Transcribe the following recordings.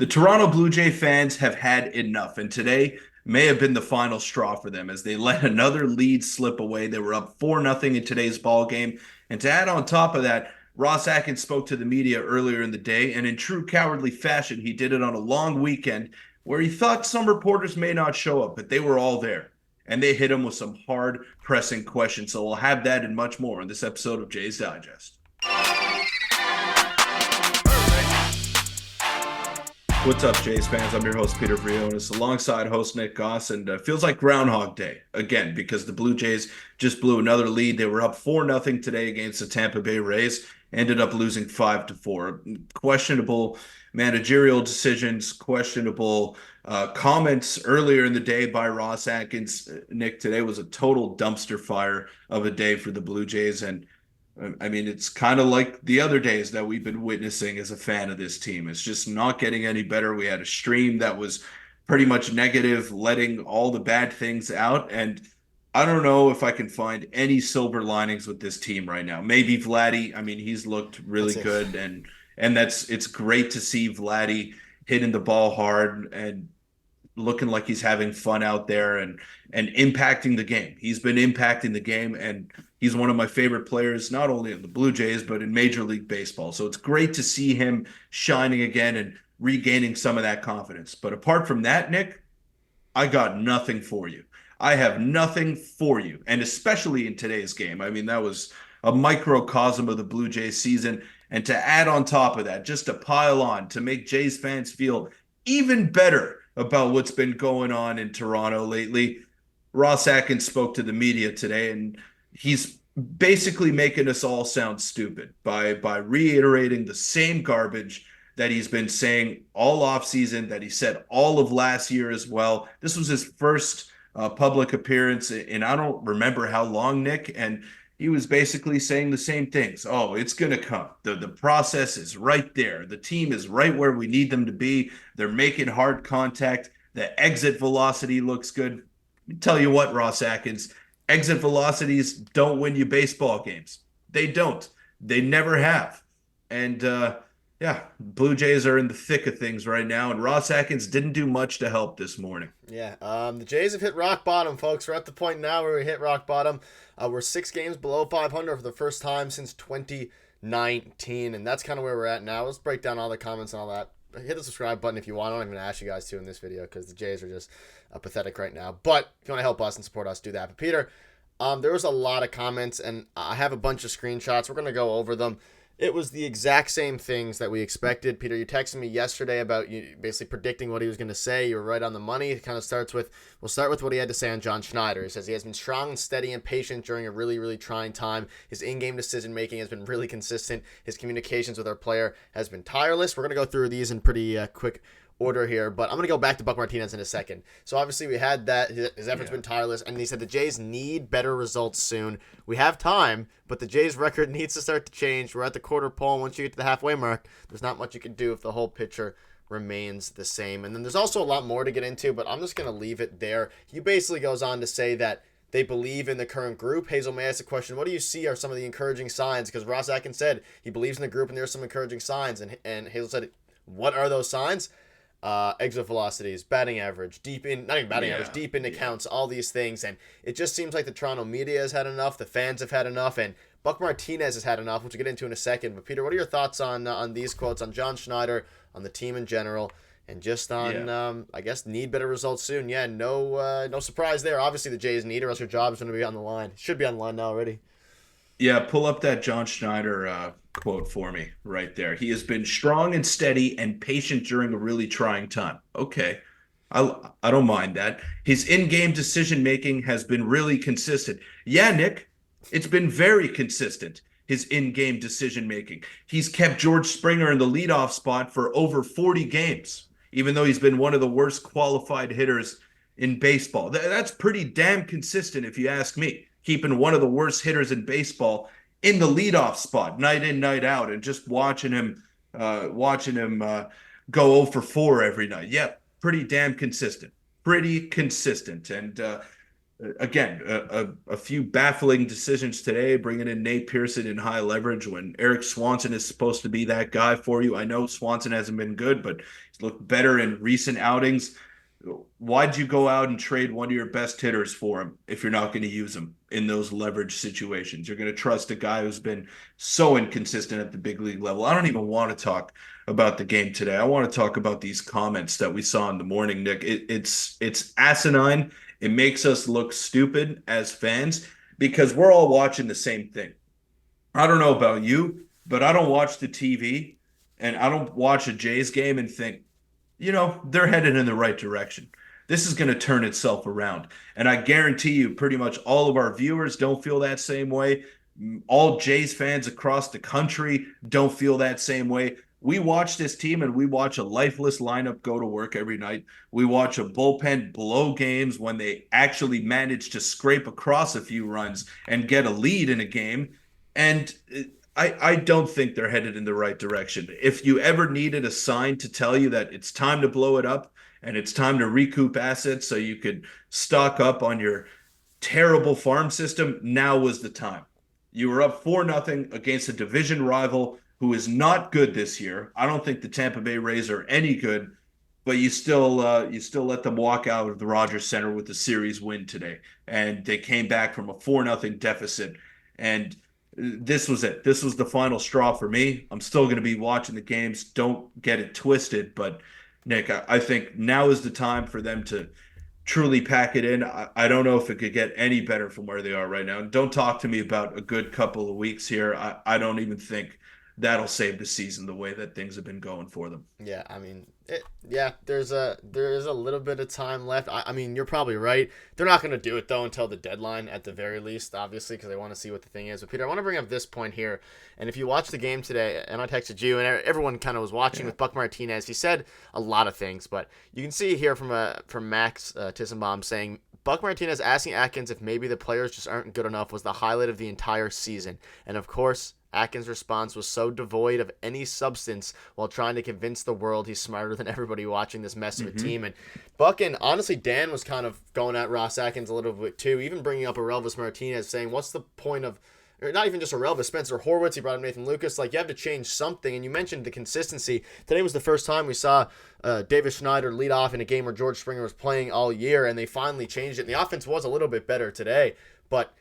The Toronto Blue Jay fans have had enough, and today may have been the final straw for them as they let another lead slip away. They were up 4-0 in today's ball game. And to add on top of that, Ross Atkins spoke to the media earlier in the day, and in true cowardly fashion, he did it on a long weekend where he thought some reporters may not show up, but they were all there. And they hit him with some hard pressing questions. So we'll have that and much more in this episode of Jay's Digest. What's up, Jays fans? I'm your host, Peter Vryonis, alongside host Nick Gosse, and feels like Groundhog Day again because the Blue Jays just blew another lead. They were up 4-0 today against the Tampa Bay Rays, ended up losing 5-4. Questionable managerial decisions, questionable comments earlier in the day by Ross Atkins. Nick, today was a total dumpster fire of a day for the Blue Jays, and I mean, it's kind of like the other days that we've been witnessing as a fan of this team. It's just not getting any better. We had a stream that was pretty much negative, letting all the bad things out. And I don't know if I can find any silver linings with this team right now. Maybe Vladdy. I mean, he's looked really That's it. good, and it's great to see Vladdy hitting the ball hard and looking like he's having fun out there and impacting the game. He's been impacting the game, and he's one of my favorite players, not only in the Blue Jays, but in Major League Baseball. So it's great to see him shining again and regaining some of that confidence. But apart from that, Nick, I got nothing for you. I have nothing for you. And especially in today's game. I mean, that was a microcosm of the Blue Jays season. And to add on top of that, just to pile on, to make Jays fans feel even better about what's been going on in Toronto lately, Ross Atkins spoke to the media today, and he's basically making us all sound stupid by reiterating the same garbage that he's been saying all offseason, that he said all of last year as well. This was his first public appearance in I don't remember how long, Nick, and he was basically saying the same things. Oh, it's going to come. The process is right there. The team is right where we need them to be. They're making hard contact. The exit velocity looks good. Tell you what, Ross Atkins, exit velocities don't win you baseball games. They don't. They never have. And yeah, Blue Jays are in the thick of things right now, and Ross Atkins didn't do much to help this morning. Yeah, the Jays have hit rock bottom, folks. We're at the point now where we hit rock bottom. We're 6 games below 500 for the first time since 2019, and that's kind of where we're at now. Let's break down all the comments and all that. Hit the subscribe button if you want. I'm not even going to ask you guys to in this video because the Jays are just pathetic right now. But if you want to help us and support us, do that. But Peter, there was a lot of comments, and I have a bunch of screenshots. We're going to go over them. It was the exact same things that we expected. Peter, you texted me yesterday about you basically predicting what he was going to say. You were right on the money. It kind of we'll start with what he had to say on John Schneider. He says he has been strong and steady and patient during a really, really trying time. His in-game decision-making has been really consistent. His communications with our player has been tireless. We're going to go through these in pretty quick order here, but I'm going to go back to Buck Martinez in a second. So obviously we had that. His effort's been tireless, and he said the Jays need better results soon. We have time, but the Jays record needs to start to change. We're at the quarter pole. Once you get to the halfway mark, there's not much you can do if the whole picture remains the same. And then there's also a lot more to get into, but I'm just going to leave it there. He basically goes on to say that they believe in the current group. Hazel may ask the question, what do you see are some of the encouraging signs? Because Ross Atkins said he believes in the group and there are some encouraging signs. And Hazel said, what are those signs? Exit velocities, batting average, not even batting average, deep into counts, all these things. And it just seems like the Toronto media has had enough, the fans have had enough, and Buck Martinez has had enough, which we'll get into in a second. But Peter, what are your thoughts on these quotes, on John Schneider, on the team in general, and just on, I guess, need better results soon? Yeah, no surprise there. Obviously the Jays need, or else your job is going to be on the line. Should be on the line now already. Yeah, pull up that John Schneider quote for me right there. He has been strong and steady and patient during a really trying time. Okay. I don't mind that. His in-game decision making has been really consistent. Yeah, Nick, it's been very consistent. His in-game decision making. He's kept George Springer in the leadoff spot for over 40 games, even though he's been one of the worst qualified hitters in baseball. That's pretty damn consistent, if you ask me. Keeping one of the worst hitters in baseball in the leadoff spot, night in, night out, and just watching him go 0 for 4 every night. Yeah, pretty damn consistent. Pretty consistent. And again, a few baffling decisions today, bringing in Nate Pearson in high leverage when Eric Swanson is supposed to be that guy for you. I know Swanson hasn't been good, but he's looked better in recent outings. Why'd you go out and trade one of your best hitters for him if you're not going to use him in those leverage situations? You're going to trust a guy who's been so inconsistent at the big league level. I don't even want to talk about the game today. I want to talk about these comments that we saw in the morning, Nick. It's asinine. It makes us look stupid as fans because we're all watching the same thing. I don't know about you, but I don't watch the TV and I don't watch a Jays game and think, they're headed in the right direction. This is going to turn itself around. And I guarantee you, pretty much all of our viewers don't feel that same way. All Jays fans across the country don't feel that same way. We watch this team and we watch a lifeless lineup go to work every night. We watch a bullpen blow games when they actually manage to scrape across a few runs and get a lead in a game. And I don't think they're headed in the right direction. If you ever needed a sign to tell you that it's time to blow it up and it's time to recoup assets so you could stock up on your terrible farm system, now was the time. You were up 4-0 against a division rival who is not good this year. I don't think the Tampa Bay Rays are any good, but you still let them walk out of the Rogers Center with the series win today. And they came back from a 4-0 deficit. And this was it. This was the final straw for me. I'm still going to be watching the games. Don't get it twisted. But, Nick, I think now is the time for them to truly pack it in. I don't know if it could get any better from where they are right now. And don't talk to me about a good couple of weeks here. I don't even think that'll save the season the way that things have been going for them. Yeah, I mean, there's a little bit of time left. I mean, you're probably right. They're not going to do it though until the deadline at the very least, obviously, because they want to see what the thing is. But Peter, I want to bring up this point here. And if you watch the game today, and I texted you, and everyone kind of was watching with Buck Martinez, he said a lot of things, but you can see here from Max Tissenbaum saying Buck Martinez asking Atkins if maybe the players just aren't good enough was the highlight of the entire season, and of course, Atkins' response was so devoid of any substance while trying to convince the world he's smarter than everybody watching this mess of a team. And Buck and honestly, Dan was kind of going at Ross Atkins a little bit too, even bringing up Aurelvis Martinez, saying, what's the point of, or not even just Aurelvis, Spencer Horwitz, he brought up Nathan Lucas, like you have to change something. And you mentioned the consistency. Today was the first time we saw David Schneider lead off in a game where George Springer was playing all year, and they finally changed it. And the offense was a little bit better today, but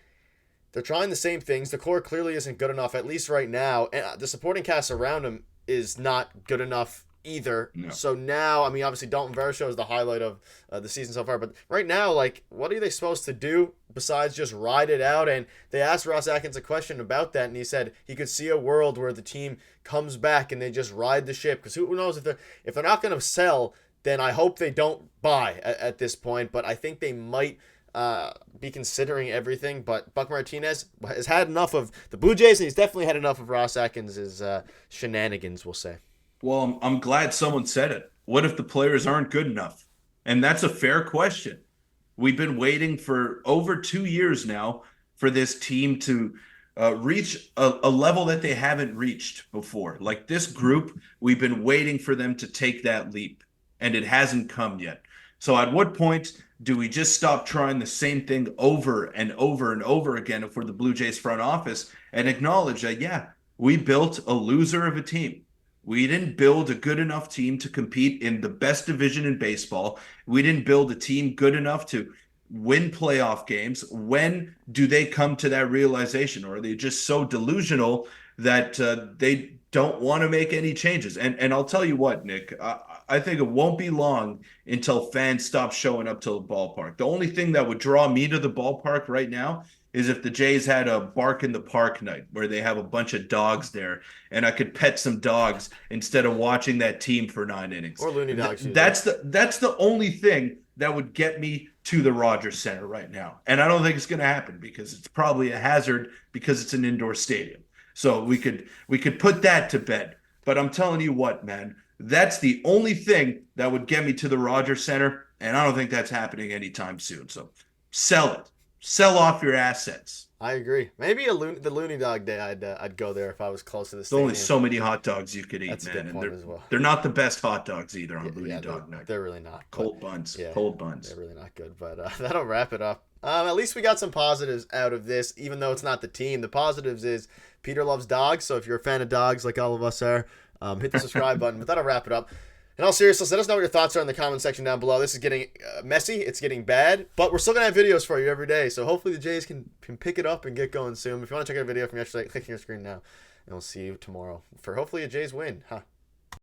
they're trying the same things. The core clearly isn't good enough, at least right now. And the supporting cast around him is not good enough either. No. So now, I mean, obviously Dalton Varsho is the highlight of the season so far. But right now, like, what are they supposed to do besides just ride it out? And they asked Ross Atkins a question about that, and he said he could see a world where the team comes back and they just ride the ship. Because who knows, if they're not going to sell, then I hope they don't buy at this point. But I think they might be considering everything, but Buck Martinez has had enough of the Blue Jays, and he's definitely had enough of Ross Atkins' shenanigans, we'll say. Well, I'm glad someone said it. What if the players aren't good enough? And that's a fair question. We've been waiting for over 2 years now for this team to reach a level that they haven't reached before. Like this group, we've been waiting for them to take that leap, and it hasn't come yet. So at what point do we just stop trying the same thing over and over and over again for the Blue Jays front office and acknowledge that, yeah, we built a loser of a team. We didn't build a good enough team to compete in the best division in baseball. We didn't build a team good enough to win playoff games. When do they come to that realization? Or are they just so delusional that they don't want to make any changes? And I'll tell you what, Nick, I think it won't be long until fans stop showing up to the ballpark. The only thing that would draw me to the ballpark right now is if the Jays had a bark in the park night where they have a bunch of dogs there and I could pet some dogs instead of watching that team for 9 innings. Or loony dogs. That's the only thing that would get me to the Rogers Center right now. And I don't think it's going to happen because it's probably a hazard because it's an indoor stadium. So we could put that to bed. But I'm telling you what, man, that's the only thing that would get me to the Rogers Center, and I don't think that's happening anytime soon. So sell it. Sell off your assets. I agree. Maybe the Looney Dog Day, I'd go there if I was close to the stadium. There's only so many hot dogs you could eat, That's man. a good point as well. They're not the best hot dogs either on Looney Dog Night. They're really not. Cold buns. Yeah, Cold buns. They're really not good. But that'll wrap it up At least we got some positives out of this, even though it's not the team. The positives is Peter loves dogs, so if you're a fan of dogs like all of us are, hit the subscribe button. But that'll wrap it up. In all seriousness, let us know what your thoughts are in the comment section down below. This is getting messy. It's getting bad. But we're still going to have videos for you every day. So hopefully the Jays can pick it up and get going soon. If you want to check out a video from yesterday, click on your screen now. And we'll see you tomorrow for hopefully a Jays win. Huh.